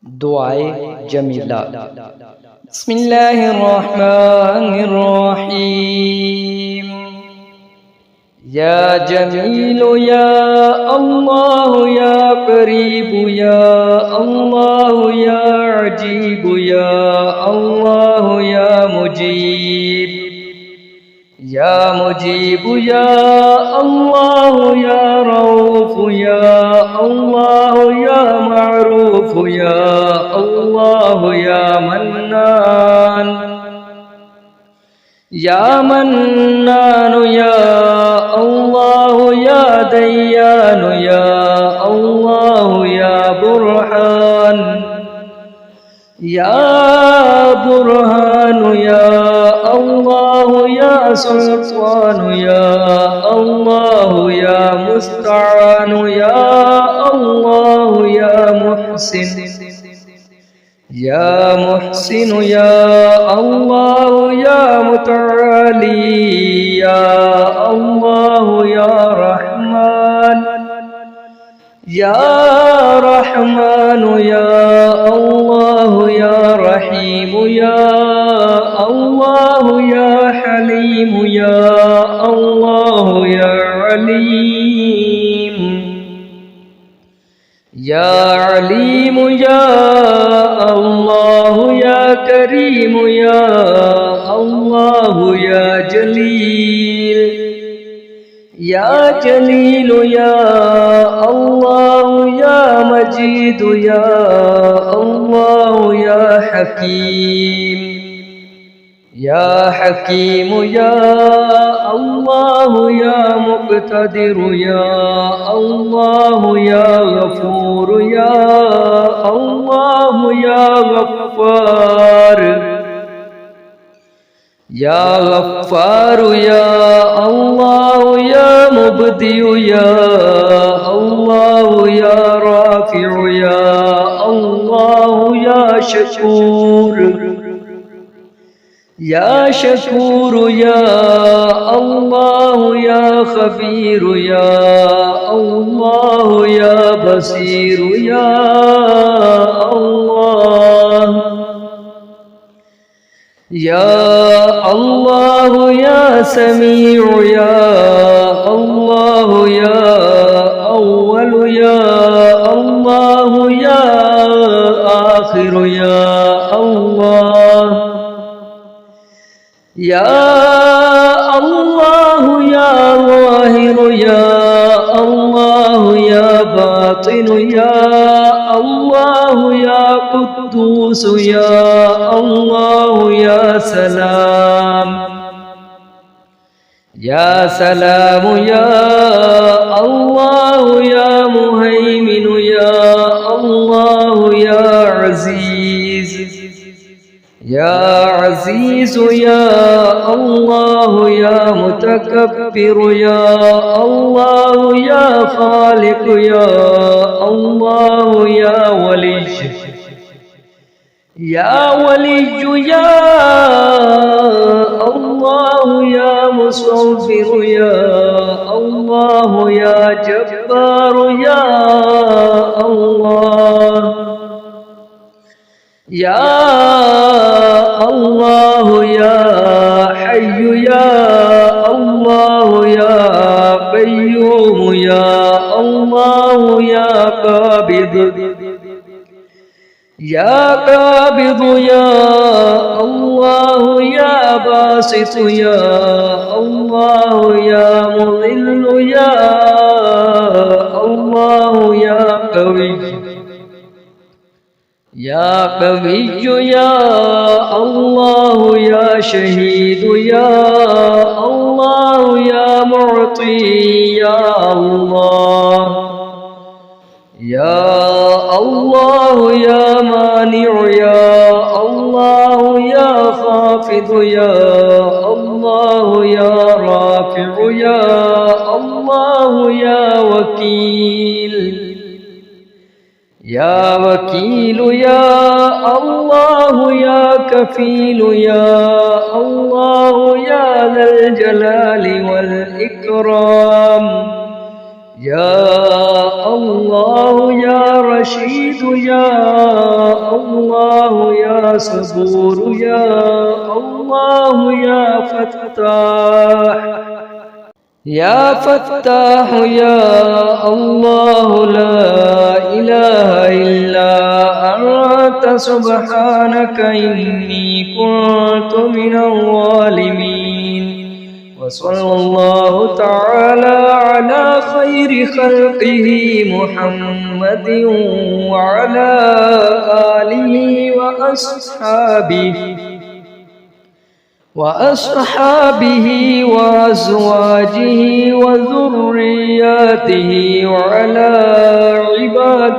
दुआए जमीला। बिस्मिल्लाहिर्रहमानिर्रहीम। या जमीलु या अल्लाह या करीबु या अल्लाह या अजीबु या अल्लाह या मुजीब या मुजीबु या अल्लाह या रऊफ या अल्लाह या मअरूफ या अल्लाह या मन्नान या मन्नान या अल्लाह या दय्यान या अल्लाह या बुरहान या बुरहान या अल्लाह या सुल्तान या अल्लाह या मुस्तआन या अल्लाह या मुहसिन या मुहसिन या अल्लाह या मुतआली या अल्लाह या रहमान या रहमान या अल्लाह या रहीम या अल्लाह या हलीम या अल्लाह या अलीम या अलीम या अल्लाह या करीम या अल्लाह या जलील या जलील या अल्लाह या मजीद या अल्लाह या हकीम या हकीम या अल्लाह या मुक़्तदिर या अल्लाह या गफूर या अल्लाह या गफ्फार या गफ्फार या अल्लाह या मुब्दी या अल्लाह या राफिउ या अल्लाह या शकूर या शकूर या अल्लाह या खबीर या अल्लाह या बसीर या अल्लाह या अल्लाह या समीउ या अल्लाह या अव्वल या अल्लाह या आखिर या अल्लाह या अल्लाह या ज़ाहिर या अल्लाह या बातिन या अल्लाह या कुद्दूस या अल्लाह या सलाम या सलाम या अल्लाह या मुहैमिन या अल्लाह या अज़ीज़ या अज़ीज़ या अल्लाह या मुतकब्बिर या अल्लाह या खालिक या अल्लाह या वली या अल्लाह या मुसव्विर या अल्लाह या जब्बार या अल्लाह या अल्लाह या हय्यु या अल्लाह या क़य्यूम या अल्लाह या क़ाबिद या क़ाबिद या अल्लाह या बासित या अल्लाह या मुज़िल या अल्लाह या क़वी या कवी या अल्लाह या शहीद या अल्लाह या मुअती या अल्लाह या अल्लाह या मानिउ या अल्लाह या खाफिद या अल्लाह या राफिउ या अल्लाह या वकील या वकील या अल्लाह या कफील या अल्लाह या ज़ल जलाली वल इकराम या अल्लाह या رشيد يا الله يا صبور يا الله يا فتاح يا فتاح يا الله لا إله إلا أنت سبحانك إني كنت من الظالمين وصلى الله تعالى على خير خلقه محمد وعلى آله وأصحابه وأزواجه وذرياته وعلى عباد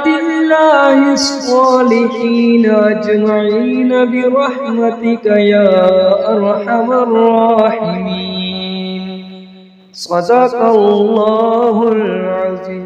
الله الصالحين أجمعين برحمتك يا أرحم الراحمين. صدق الله العظيم.